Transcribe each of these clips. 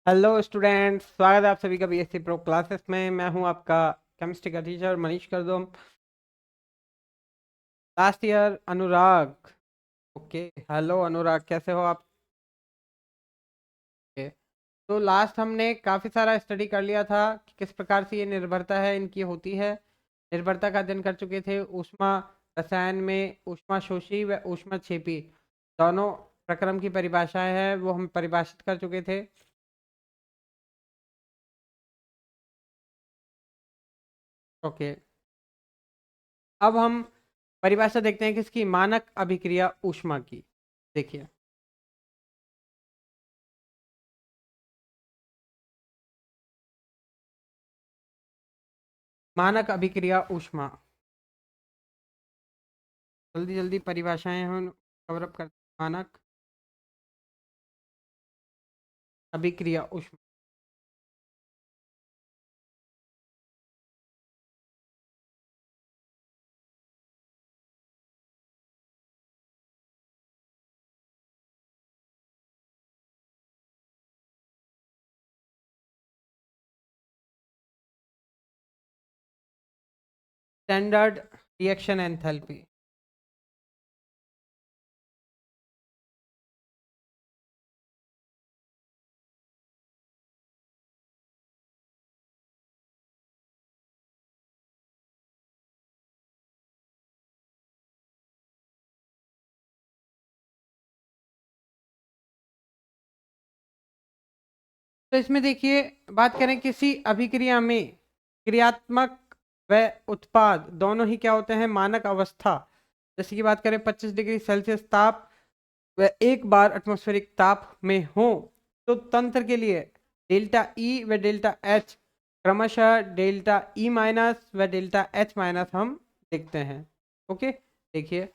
Hello students, स्वागत है आप सभी का बीएससी प्रो क्लासेस में। मैं हूं आपका केमिस्ट्री का टीचर मनीष करदम। लास्ट ईयर अनुराग। ओके, हेलो अनुराग, कैसे हो आप? ओके, तो लास्ट हमने काफ़ी सारा स्टडी कर लिया था कि किस प्रकार से ये निर्भरता है इनकी होती है। निर्भरता का अध्ययन कर चुके थे। ऊष्मा रसायन में ऊष्मा शोषी व ऊष्मा छेपी दोनों प्रक्रम की परिभाषाएं हैं, वो हम परिभाषित कर चुके थे। ओके, अब हम परिभाषा देखते हैं किसकी, मानक अभिक्रिया ऊष्मा की। देखिए, मानक अभिक्रिया ऊष्मा, जल्दी जल्दी परिभाषाएं हम कवर अप करते हैं। मानक अभिक्रिया ऊष्मा, स्टैंडर्ड रिएक्शन एंथैल्पी। तो इसमें देखिए, बात करें किसी अभिक्रिया में क्रियात्मक व उत्पाद दोनों ही क्या होते हैं, मानक अवस्था। जैसे कि बात करें 25 डिग्री सेल्सियस ताप व एक बार एटमॉस्फेरिक ताप में हो, तो तंत्र के लिए डेल्टा ई व डेल्टा एच क्रमशः डेल्टा ई माइनस व डेल्टा एच माइनस हम देखते हैं। ओके, देखिए,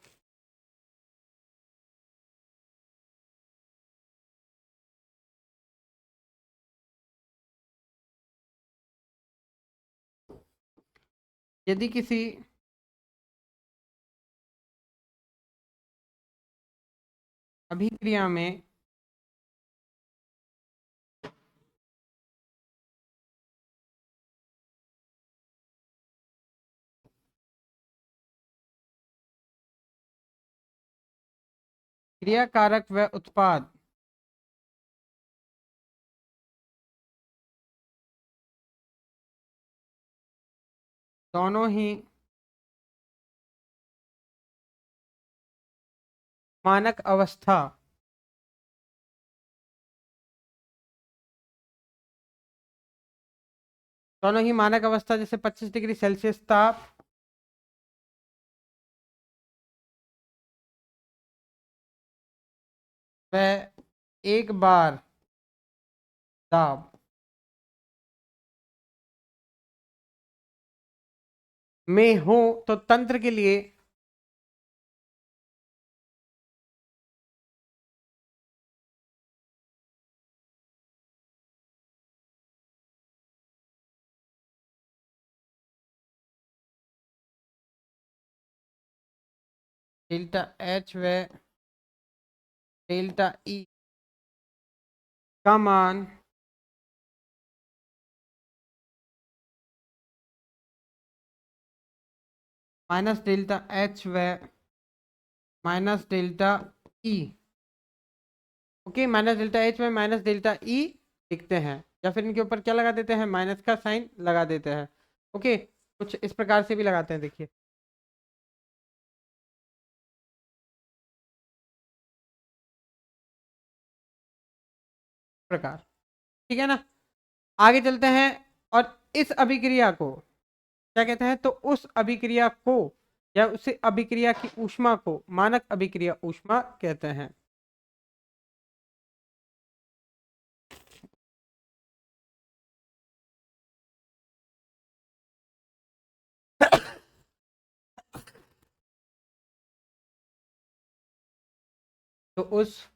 यदि किसी अभिक्रिया में क्रिया कारक व उत्पाद दोनों ही मानक अवस्था, दोनों ही मानक अवस्था जैसे 25 डिग्री सेल्सियस ताप व एक बार दाब में हो, तो तंत्र के लिए डेल्टा एच व डेल्टा ई का मान माइनस डेल्टा एच व minus delta E. Okay, minus delta H में माइनस डेल्टा ई लिखते हैं, या फिर इनके ऊपर क्या लगा देते हैं, माइनस का साइन लगा देते हैं। ओके, कुछ इस प्रकार से भी लगाते हैं, देखिए, प्रकार। ठीक है ना, आगे चलते हैं। और इस अभिक्रिया को क्या कहते हैं, तो उस अभिक्रिया को या उस अभिक्रिया की ऊष्मा को मानक अभिक्रिया ऊष्मा कहते हैं। तो उस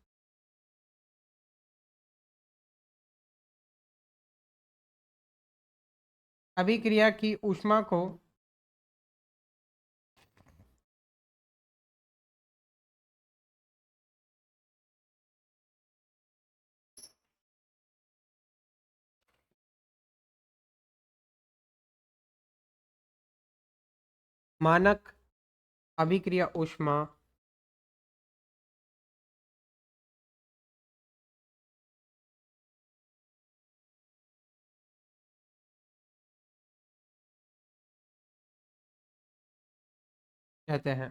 अभिक्रिया की ऊष्मा को मानक अभिक्रिया ऊष्मा कहते हैं।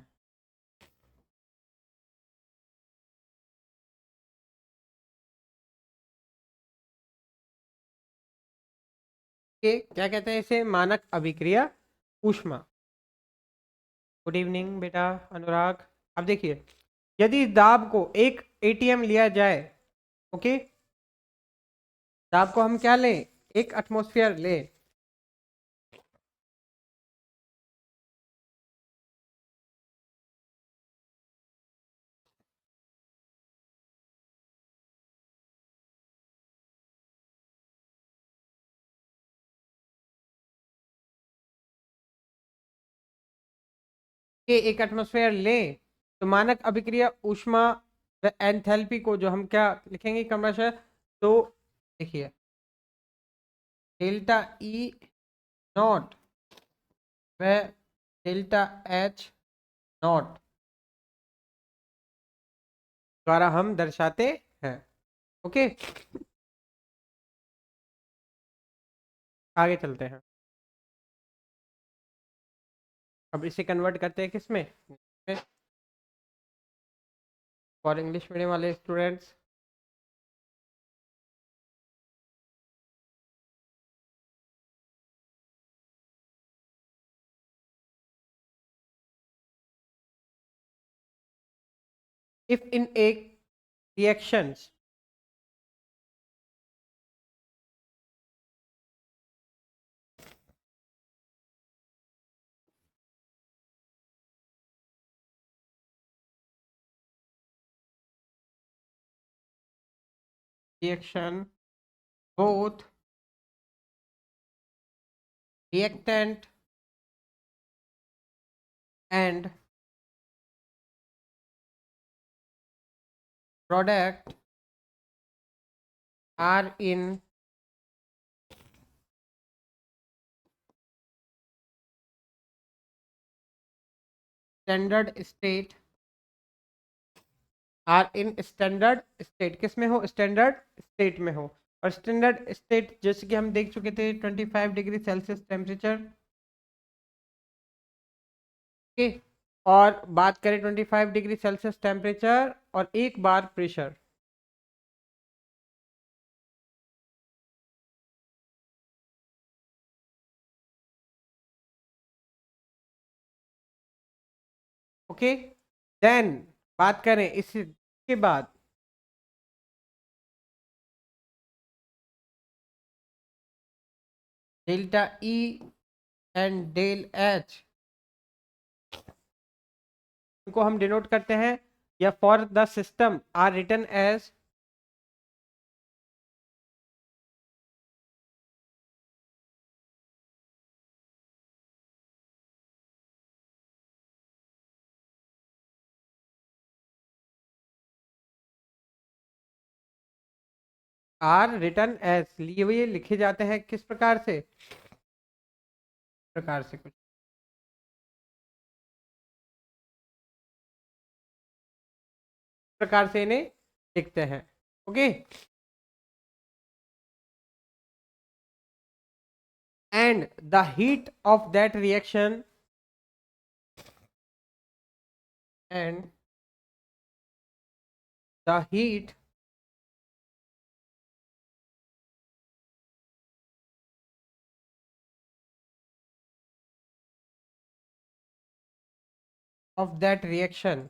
के क्या कहते हैं इसे? मानक अभिक्रिया ऊष्मा। गुड इवनिंग बेटा अनुराग। अब देखिए, यदि दाब को एक एटीएम लिया जाए, ओके, दाब को हम क्या लें? एक एटमॉस्फेयर लें, के एक एटमॉस्फेयर लें, तो मानक अभिक्रिया ऊष्मा व एंथैल्पी को जो हम क्या लिखेंगे क्रमशः? तो देखिए, डेल्टा ई नॉट व डेल्टा एच नॉट द्वारा हम दर्शाते हैं। ओके, आगे चलते हैं। अब इसे कन्वर्ट करते हैं किसमें? फॉर इंग्लिश मीडियम वाले students, if in a reactions reaction both reactant and product are in standard state, are in standard state, किस में हो? स्टैंडर्ड स्टेट में हो। और स्टैंडर्ड स्टेट जैसे कि हम देख चुके थे 25 डिग्री सेल्सियस टेम्परेचर, ओके, और बात करें 25 डिग्री सेल्सियस टेम्परेचर और एक बार प्रेशर, ओके, देन बात करें इसके बाद delta E and del H को हम डिनोट करते हैं, या for the system are written as are written as, लिए हुए लिखे जाते हैं किस प्रकार से? प्रकार से कुछ प्रकार से इन्हें लिखते हैं। Okay, and the heat of that reaction and the heat of that reaction,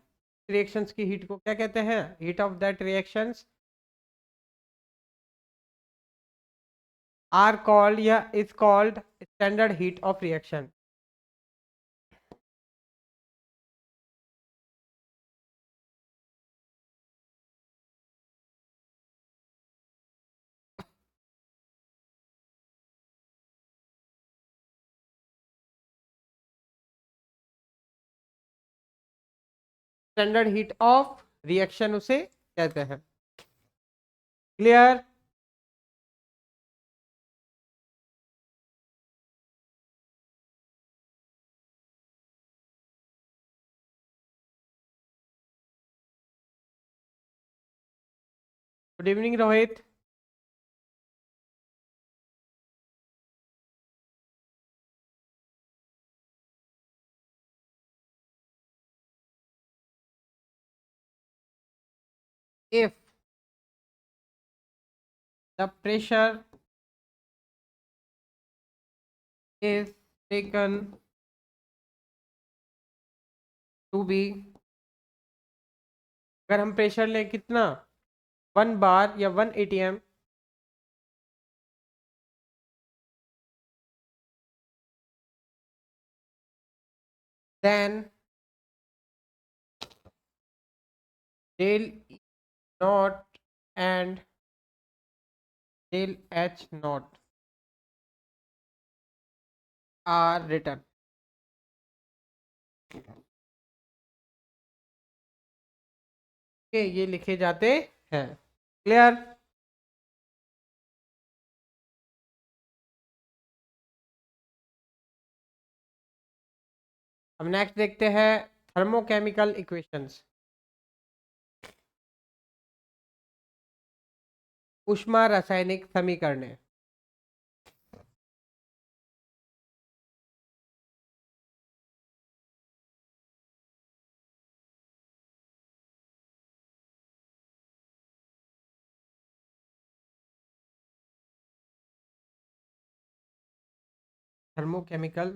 reactions की heat को क्या कहते हैं? heat of that reactions are called या is called standard heat of reaction। Standard heat of reaction उसे कहते हैं। Clear? Good evening Rohit. If the pressure is taken to be, अगर हम प्रेशर लें कितना 1 बार या 1 atm, then del E naught and del H naught are written। ये लिखे जाते हैं। क्लियर। अब नेक्स्ट देखते हैं थर्मोकेमिकल इक्वेशंस। ऊष्मा रासायनिक समीकरण। थर्मोकेमिकल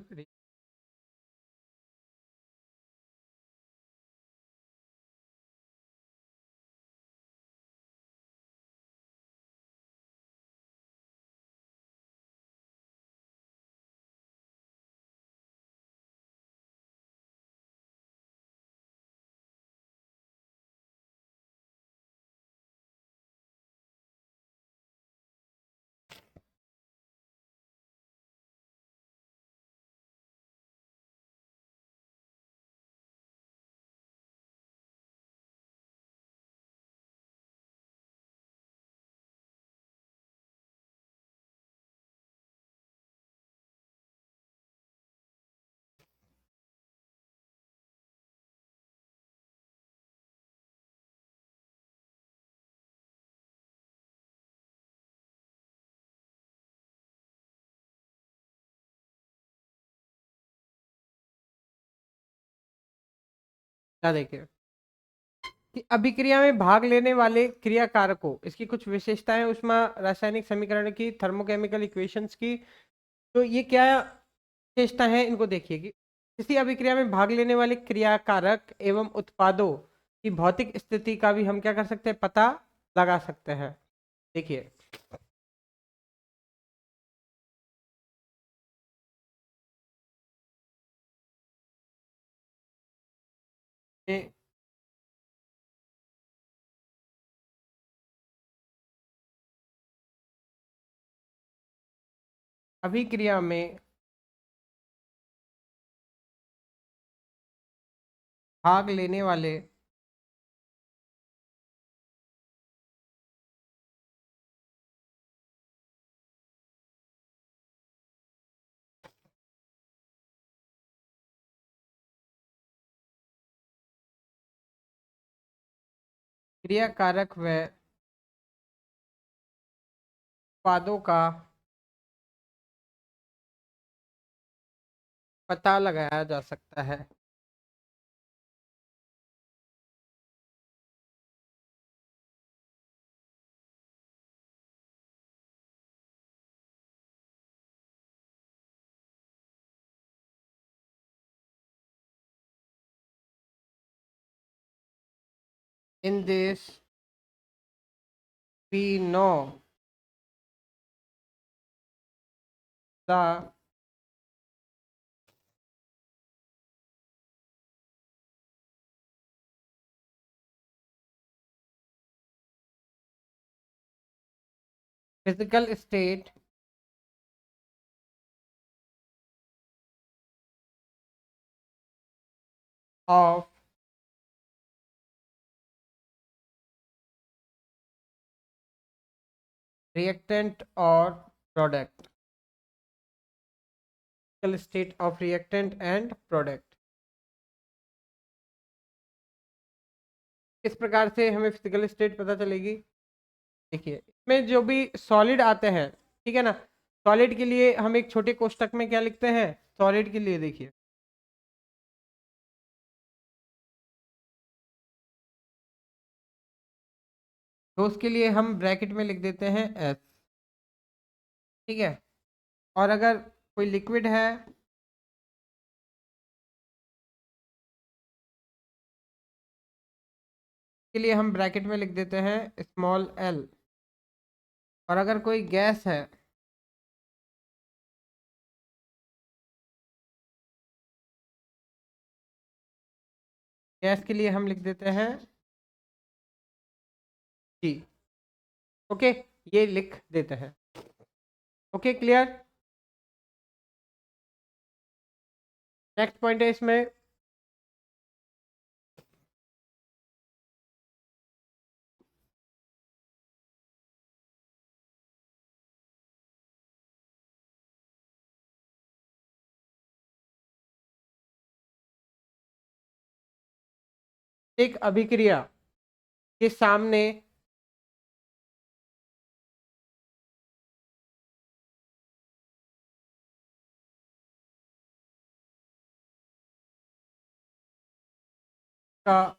क्या देखिए कि अभिक्रिया में भाग लेने वाले क्रिया कारकों, इसकी कुछ विशेषताएं ऊष्मा रासायनिक समीकरण की, थर्मोकेमिकल इक्वेशंस की। तो ये क्या विशेषता है, इनको देखिए कि किसी अभिक्रिया में भाग लेने वाले क्रिया कारक एवं उत्पादों की भौतिक स्थिति का भी हम क्या कर सकते हैं, पता लगा सकते हैं। देखिए ये अभिक्रिया में भाग लेने वाले क्रिया कारक व उत्पादों का पता लगाया जा सकता है। In this we know the physical state of reactant or product, physical state of reactant and product। इस प्रकार से हमें फिजिकल स्टेट पता चलेगी। देखिए इसमें जो भी सॉलिड आते हैं, ठीक है ना, सॉलिड के लिए हम एक छोटे कोष्टक में क्या लिखते हैं, सॉलिड के लिए देखिए तो उसके लिए हम ब्रैकेट में लिख देते हैं एस, ठीक है। और अगर कोई लिक्विड है के लिए हम ब्रैकेट में लिख देते हैं स्मॉल एल। और अगर कोई गैस है गैस के लिए हम लिख देते हैं जी। ओके, ये लिख देते हैं। Okay clear. नेक्स्ट पॉइंट है इसमें एक अभिक्रिया के सामने का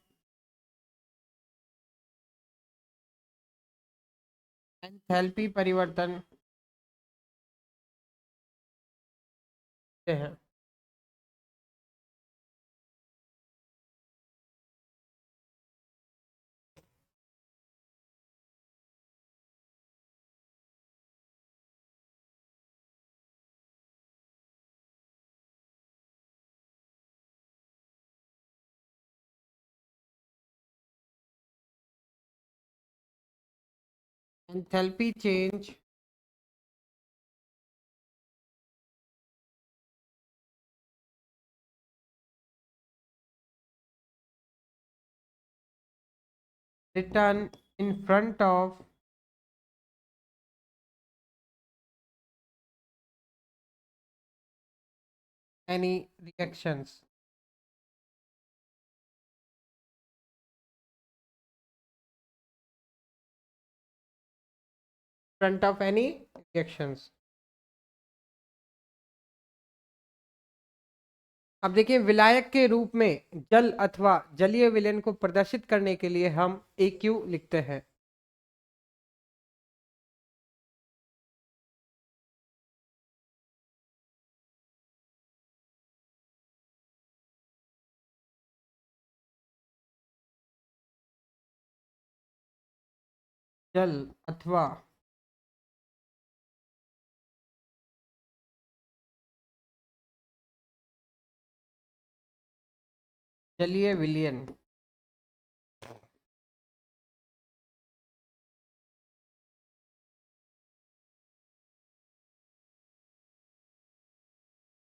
एंथैल्पी परिवर्तन हैं। Enthalpy change written in front of any reactions, front of any reactions। अब देखिए विलायक के रूप में जल अथवा जलीय विलयन को प्रदर्शित करने के लिए हम AQ लिखते हैं। जल अथवा जलीय विलयन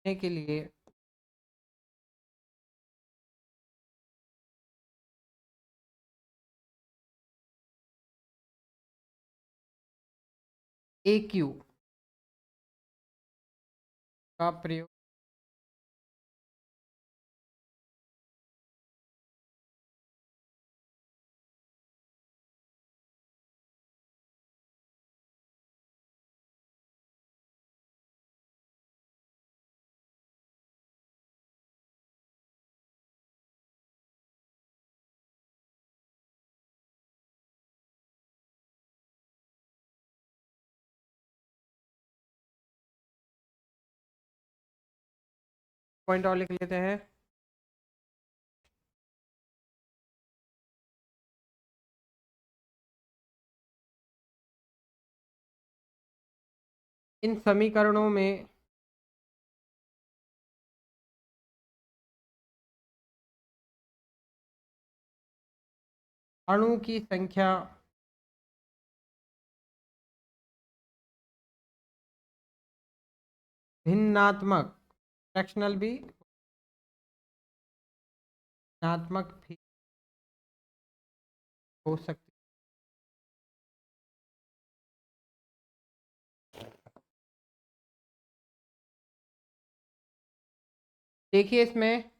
के लिए AQ का प्रयोग पॉइंट और लिख लेते हैं। इन समीकरणों में अणु की संख्या भिन्नात्मक फ्रैक्शनल भी भिन्नात्मक भी हो सकती है। देखिए इसमें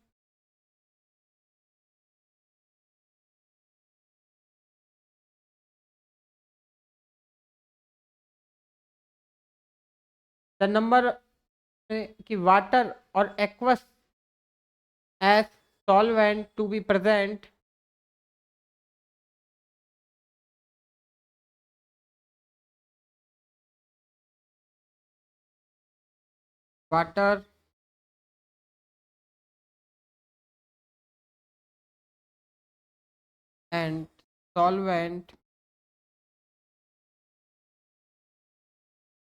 द नंबर कि वाटर और aqueous as solvent to be present water and solvent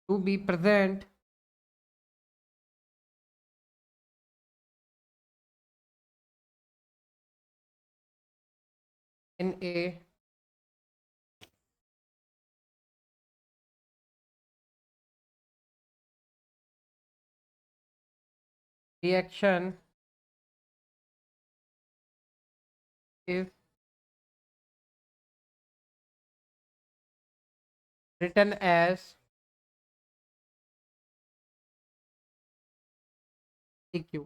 to be present in a reaction is written as AQ।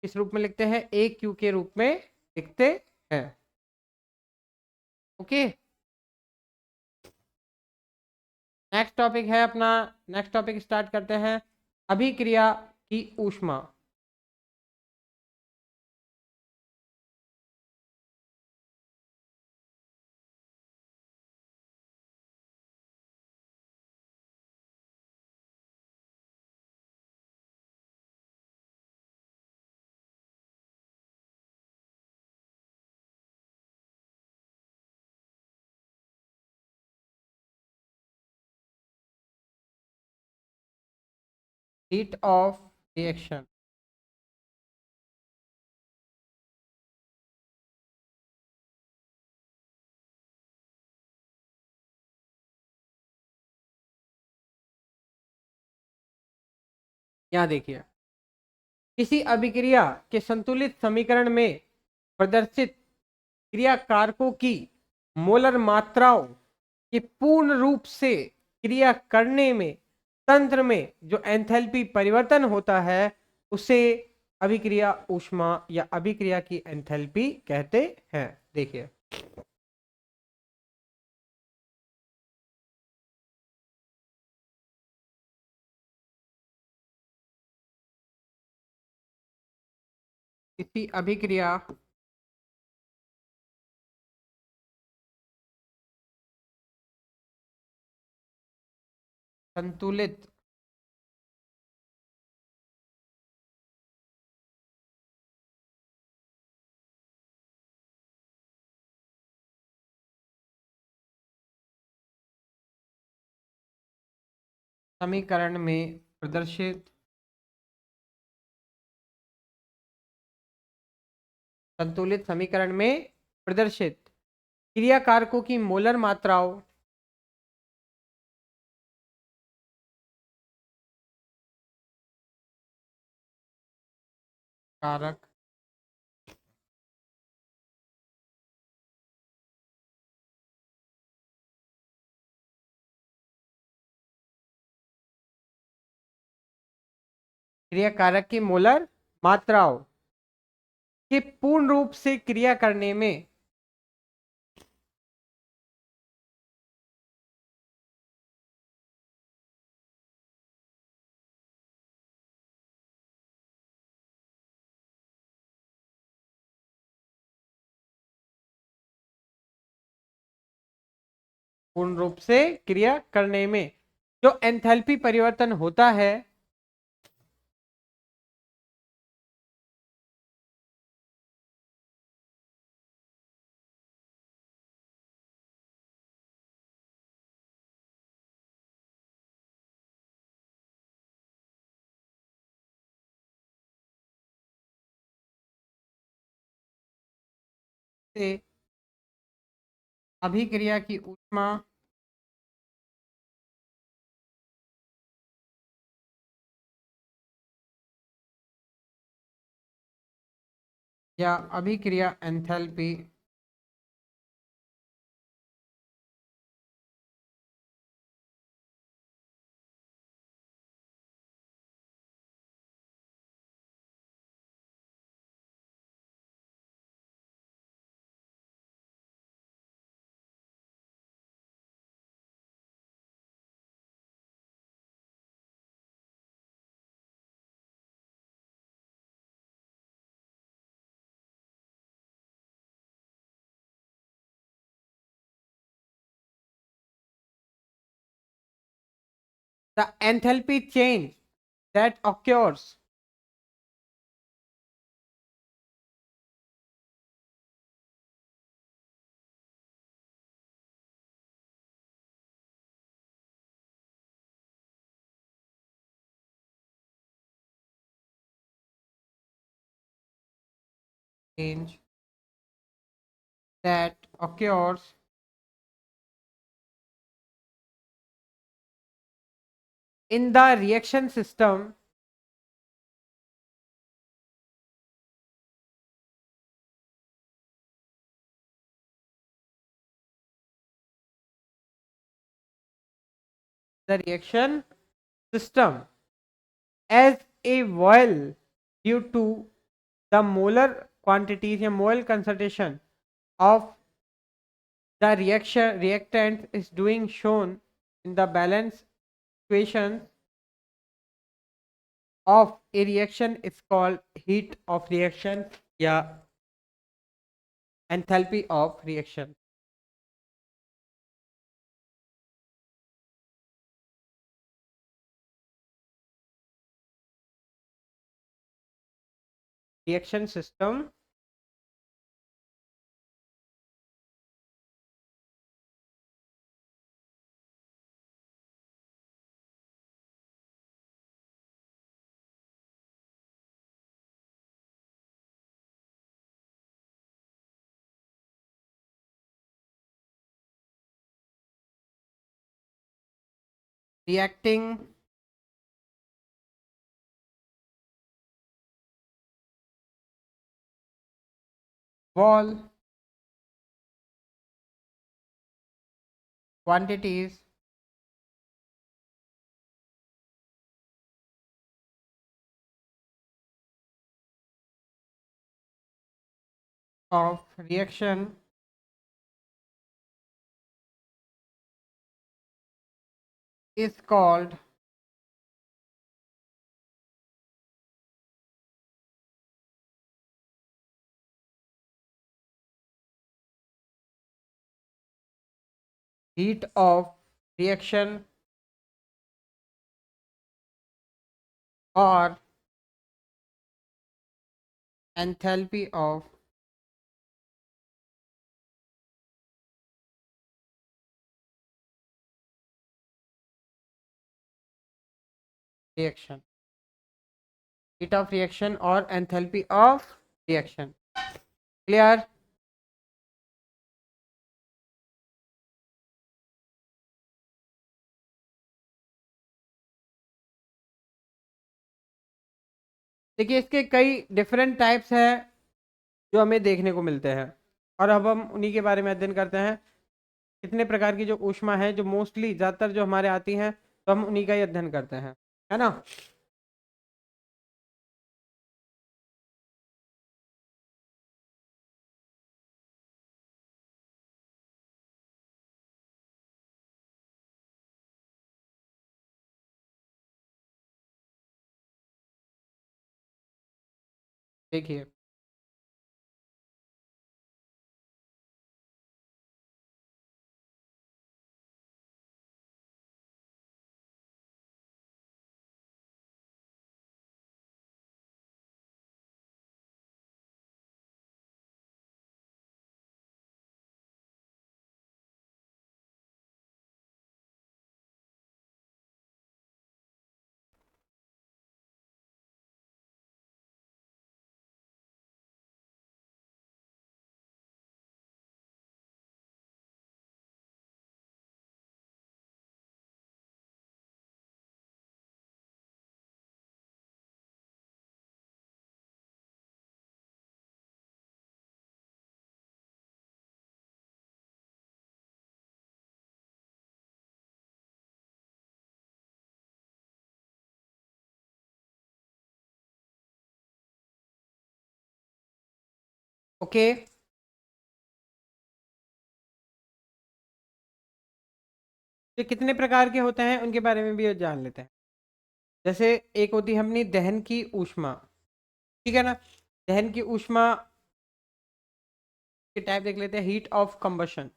किस रूप में लिखते हैं? AQ के रूप में लिखते हैं। ओके, नेक्स्ट टॉपिक है अपना, नेक्स्ट टॉपिक स्टार्ट करते हैं, अभिक्रिया की ऊष्मा। Heat of reaction. यहाँ देखिए, किसी अभिक्रिया के संतुलित समीकरण में प्रदर्शित क्रिया कारकों की मोलर मात्राओं के पूर्ण रूप से क्रिया करने में तंत्र में जो एंथैल्पी परिवर्तन होता है उसे अभिक्रिया ऊष्मा या अभिक्रिया की एंथैल्पी कहते हैं। देखिए, किसी अभिक्रिया संतुलित समीकरण में प्रदर्शित संतुलित समीकरण में प्रदर्शित क्रिया कारकों की मोलर मात्राओं कारक क्रिया कारक की मोलर मात्राओं के पूर्ण रूप से क्रिया करने में पूर्ण रूप से क्रिया करने में जो एंथैल्पी परिवर्तन होता है से अभिक्रिया की ऊष्मा या अभिक्रिया enthalpy The enthalpy change that occurs change that occurs in the reaction system the reaction system as a well due to the molar quantities या mole concentration of the reactant is doing shown in the balance equation of a reaction is called heat of reaction या enthalpy of reaction. Reaction system reacting wall quantities of reaction is called heat of reaction or enthalpy of reaction. Heat of reaction or enthalpy of reaction. Clear? देखिए इसके कई different types हैं जो हमें देखने को मिलते हैं और अब हम उन्हीं के बारे में अध्ययन करते हैं. कितने प्रकार की जो ऊष्मा है जो मोस्टली ज़्यादातर जो हमारे आती हैं तो हम उन्हीं का ही अध्ययन करते हैं, है ना. देखिए ओके. तो कितने प्रकार के होते हैं उनके बारे में भी जान लेते हैं. जैसे एक होती है अपनी दहन की ऊष्मा, ठीक है ना. दहन की ऊष्मा के टाइप देख लेते हैं. Heat of combustion,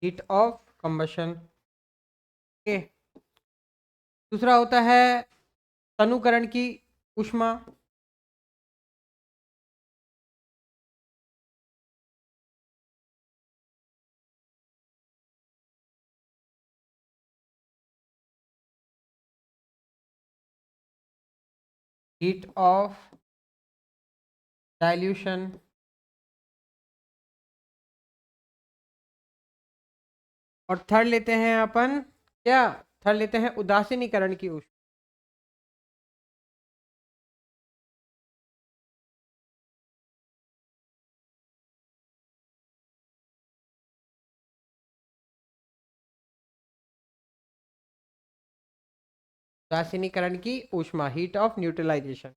heat of combustion. Okay, दूसरा होता है तनुकरण की ऊष्मा। Heat of dilution. और थर्ड लेते हैं अपन क्या, थर्ड लेते हैं उदासीनीकरण की ऊष्मा। उदासीनीकरण की ऊष्मा, heat of neutralization.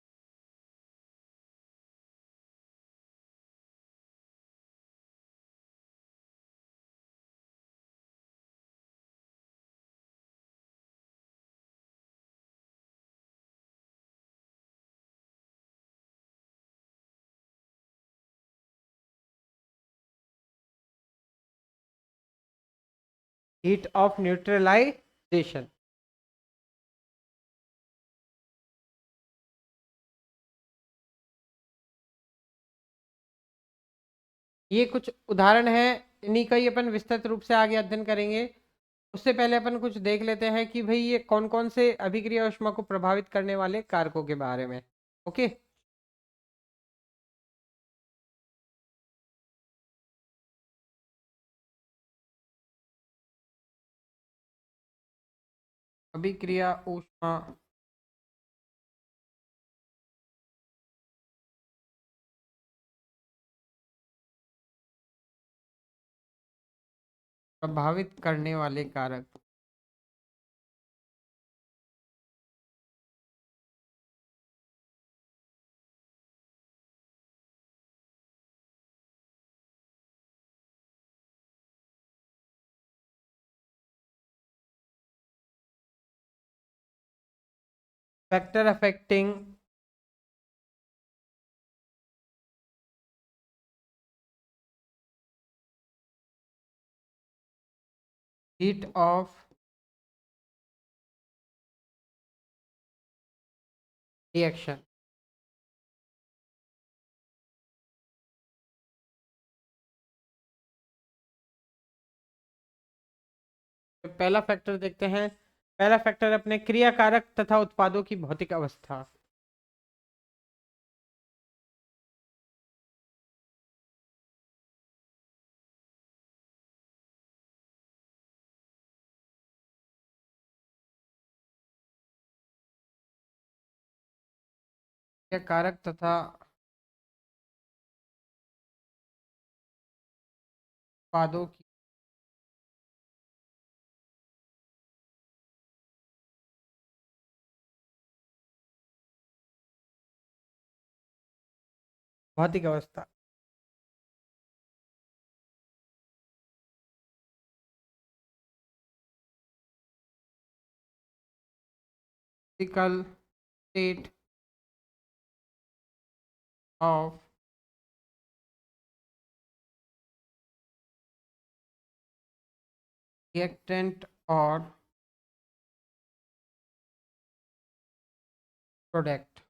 Heat of neutralization. ये कुछ उदाहरण है, इन्हीं का ही अपन विस्तृत रूप से आगे अध्ययन करेंगे। उससे पहले अपन कुछ देख लेते हैं कि भाई ये कौन कौन से अभिक्रिया ऊष्मा को प्रभावित करने वाले कारकों के बारे में। ओके, अभिक्रिया ऊष्मा प्रभावित करने वाले कारक। Factor affecting heat of reaction. तो पहला फैक्टर देखते हैं। पहला फैक्टर अपने क्रिया कारक तथा उत्पादों की भौतिक अवस्था। क्रिया कारक तथा उत्पादों की भौतिक अवस्था। फिजिकल स्टेट ऑफ रिएक्टेंट और प्रोडक्ट।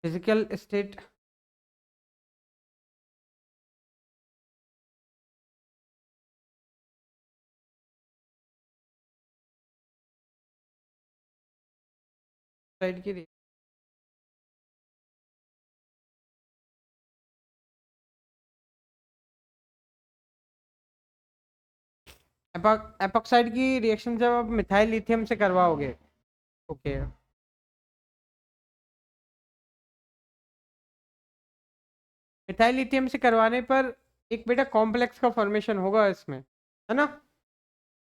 फिजिकल स्टेट साइड की एपॉक्साइड की रिएक्शन जब आप मिथाइल लिथियम से करवाओगे। ओके, मिथाइल लिथियम से करवाने पर एक बेटा कॉम्प्लेक्स का फॉर्मेशन होगा इसमें, है ना।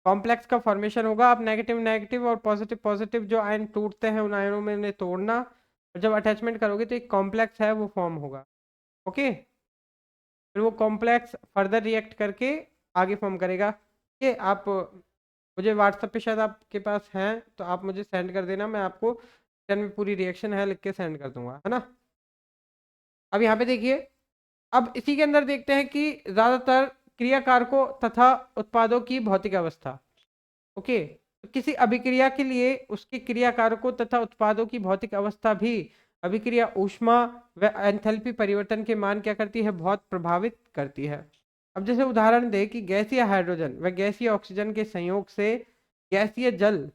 कॉम्प्लेक्स का फॉर्मेशन होगा। आप नेगेटिव नेगेटिव और पॉजिटिव पॉजिटिव जो आयन टूटते हैं उन आयनों में उन्हें तोड़ना, और जब अटैचमेंट करोगे तो एक कॉम्प्लेक्स है वो फॉर्म होगा। ओके, फिर वो कॉम्प्लेक्स फर्दर रिएक्ट करके आगे फॉर्म करेगा। ये आप मुझे व्हाट्सएप पे शायद आपके पास हैं, तो आप मुझे सेंड कर देना, मैं आपको रिटर्न में पूरी रिएक्शन है लिख के सेंड कर दूंगा, है ना। अब यहाँ पे देखिए, अब इसी के अंदर देखते हैं कि ज्यादातर क्रिया कारकों तथा उत्पादों की भौतिक अवस्था। ओके, तो किसी अभिक्रिया के लिए उसके क्रिया कारकों तथा उत्पादों की भौतिक अवस्था भी अभिक्रिया ऊष्मा व एंथैल्पी परिवर्तन के मान क्या करती है, बहुत प्रभावित करती है। अब जैसे उदाहरण दे कि गैसीय हाइड्रोजन व गैसीय ऑक्सीजन के संयोग से गैसीय जल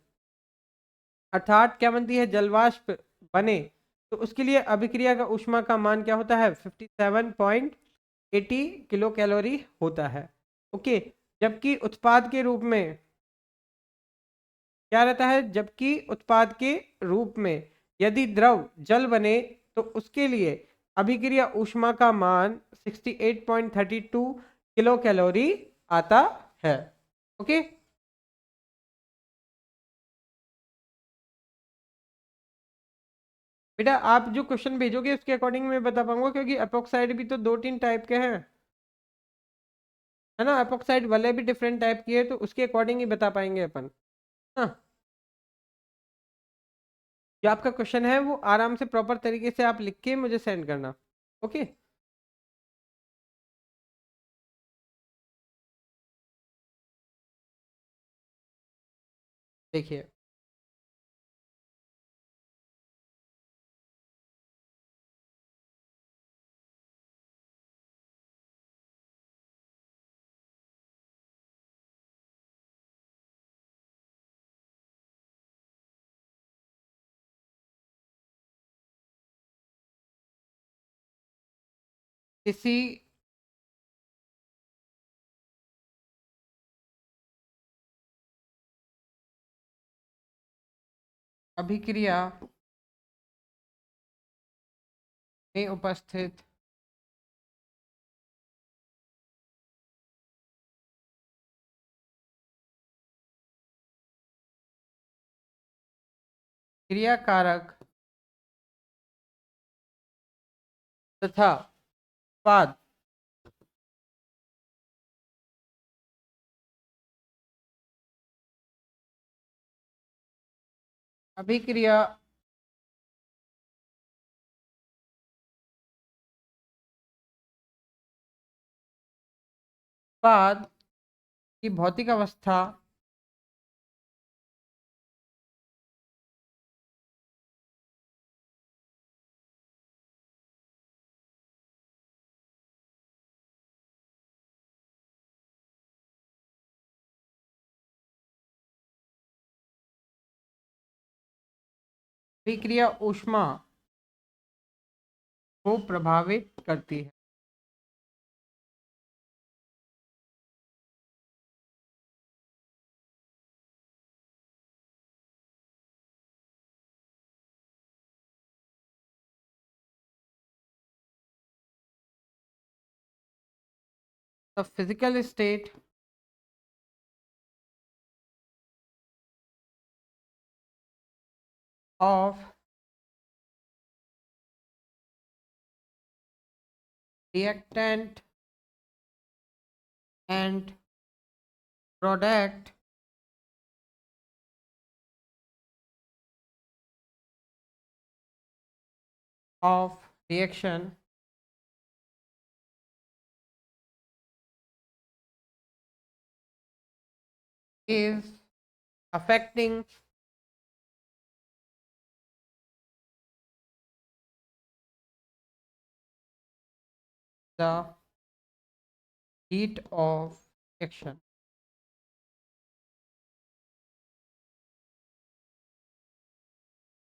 अर्थात क्या बनती है, जलवाष्प बने, तो उसके लिए अभिक्रिया का ऊष्मा का मान क्या होता है, 57.80 किलो कैलोरी होता है। ओके, जबकि उत्पाद के रूप में क्या रहता है, जबकि उत्पाद के रूप में यदि द्रव जल बने तो उसके लिए अभिक्रिया ऊष्मा का मान 68.32 किलो कैलोरी आता है। ओके, बेटा आप जो क्वेश्चन भेजोगे उसके अकॉर्डिंग मैं बता पाऊंगा, क्योंकि एपोक्साइड भी तो 2-3 टाइप के हैं, है ना। एपोक्साइड वाले भी डिफरेंट टाइप की है, तो उसके अकॉर्डिंग ही बता पाएंगे अपन। हाँ, जो आपका क्वेश्चन है वो आराम से प्रॉपर तरीके से आप लिख के मुझे सेंड करना। ओके, देखिए किसी अभिक्रिया में उपस्थित क्रिया कारक तथा उत्पाद अभिक्रिया उत्पाद की भौतिक अवस्था अभिक्रिया ऊष्मा को प्रभावित करती है। The physical state of reactant and product of reaction is affecting the heat of reaction।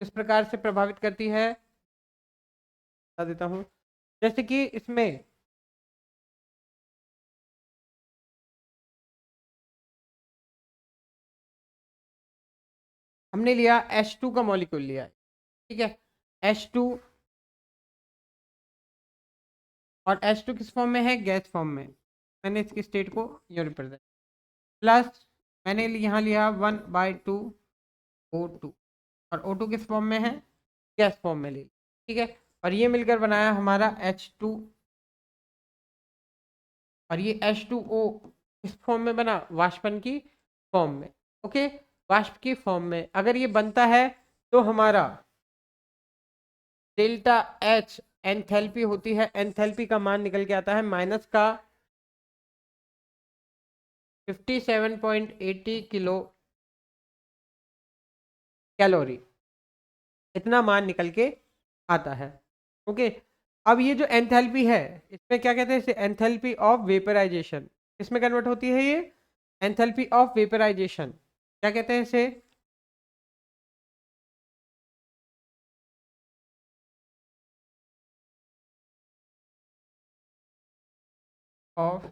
किस प्रकार से प्रभावित करती है बता देता हूं। जैसे कि इसमें हमने लिया H2 का मॉलिक्यूल लिया है, ठीक है, H2, और H2 किस फॉर्म में है, गैस फॉर्म में। मैंने इसकी स्टेट को यूं रिप्रेजेंट, प्लस मैंने यहाँ लिया 1/2 O2, और O2 किस फॉर्म में है, गैस फॉर्म में ली, ठीक है। और ये मिलकर बनाया हमारा H2, और ये H2O किस फॉर्म में बना, वाष्पन की फॉर्म में। ओके, वाष्प की फॉर्म में अगर ये बनता है तो हमारा डेल्टा एच एंथैल्पी होती है, एंथैल्पी का मान निकल के आता है माइनस का 57.80 किलो कैलोरी, इतना मान निकल के आता है। ओके, अब ये जो एंथैल्पी है इसमें क्या कहते हैं, इसे एंथैल्पी ऑफ वेपराइजेशन, किसमें कन्वर्ट होती है ये, एंथैल्पी ऑफ वेपराइजेशन, क्या कहते हैं इसे, ऑफ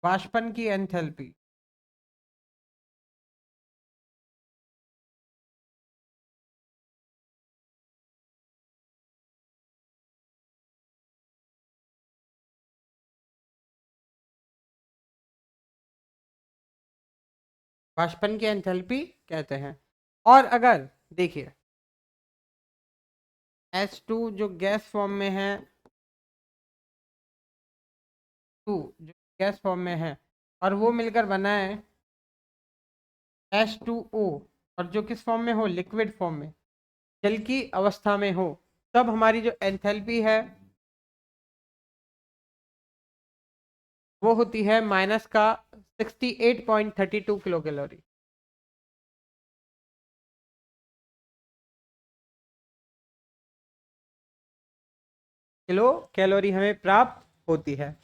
वाष्पन की एंथैल्पी। वाष्पन की एंथैल्पी कहते हैं। और अगर देखिए H2 जो गैस फॉर्म में है, जो गैस फॉर्म में है और वो मिलकर बना है H2O, और जो किस फॉर्म में हो, लिक्विड फॉर्म में, जल की अवस्था में हो, तब हमारी जो एंथैल्पी है वो होती है माइनस का 68.32 किलो कैलोरी, किलो कैलोरी हमें प्राप्त होती है।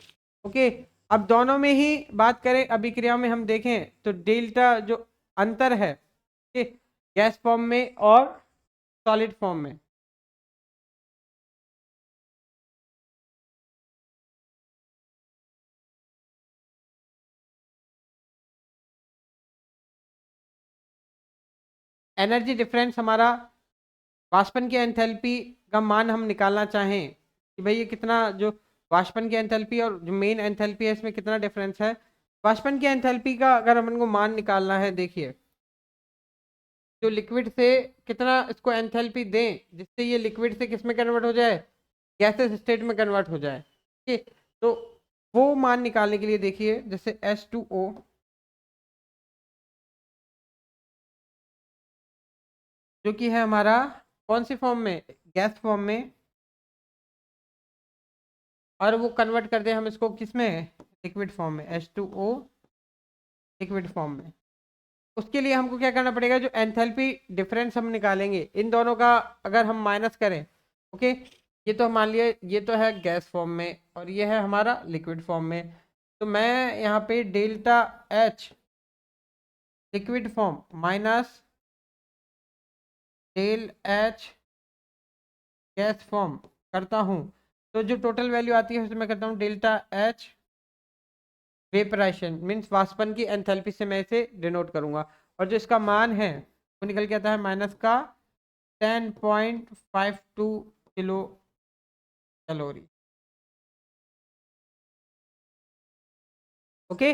ओके, अब दोनों में ही बात करें अभिक्रिया में हम देखें तो डेल्टा जो अंतर है गैस फॉर्म में और सॉलिड फॉर्म में, एनर्जी डिफरेंस हमारा, वाष्पन की एंथैल्पी का मान हम निकालना चाहें कि भाई ये कितना, जो वाष्पन की एंथैल्पी और जो मेन एंथैल्पी है इसमें कितना डिफरेंस है, वाष्पन की एंथैल्पी का अगर हम इनको मान निकालना है, देखिए जो लिक्विड से कितना इसको एंथैल्पी दें जिससे ये लिक्विड से किस में कन्वर्ट हो जाए, गैसेस स्टेट में कन्वर्ट हो जाए। ठीक, तो वो मान निकालने के लिए देखिए जैसे H2O जो कि है हमारा कौन सी फॉर्म में, गैस फॉर्म में, और वो कन्वर्ट कर दें हम इसको किस में, लिक्विड फॉर्म में, H2O लिक्विड फॉर्म में। उसके लिए हमको क्या करना पड़ेगा, जो एंथैल्पी डिफरेंस हम निकालेंगे इन दोनों का अगर हम माइनस करें, ओके, ये तो मान लिया ये तो है गैस फॉर्म में और ये है हमारा लिक्विड फॉर्म में, तो मैं यहाँ पे delta H liquid form minus del H gas form करता हूँ, तो जो टोटल वैल्यू आती है उसमें मैं करता हूँ डेल्टा एच वेपराइजेशन मीन्स वाष्पन की एंथैल्पी से मैं इसे डिनोट करूंगा, और जो इसका मान है वो निकल के आता है माइनस का 10.52 किलो कैलोरी। ओके,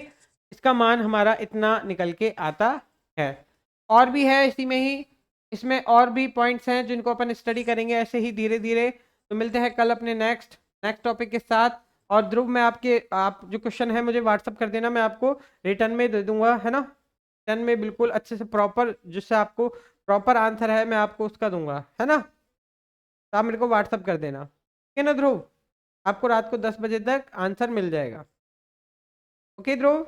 इसका मान हमारा इतना निकल के आता है। और भी है इसी में ही, इसमें और भी पॉइंट्स हैं जिनको अपन स्टडी करेंगे ऐसे ही धीरे धीरे। तो मिलते हैं कल अपने नेक्स्ट नेक्स्ट टॉपिक के साथ। और ध्रुव मैं आप जो क्वेश्चन है मुझे व्हाट्सअप कर देना, मैं आपको रिटर्न में दे दूंगा, है ना, रिटर्न में बिल्कुल अच्छे से प्रॉपर, जिससे आपको प्रॉपर आंसर है मैं आपको उसका दूंगा, है ना, तो आप मेरे को व्हाट्सअप कर देना, ठीक है ना ध्रुव, आपको रात को 10 बजे तक आंसर मिल जाएगा। ओके ध्रुव।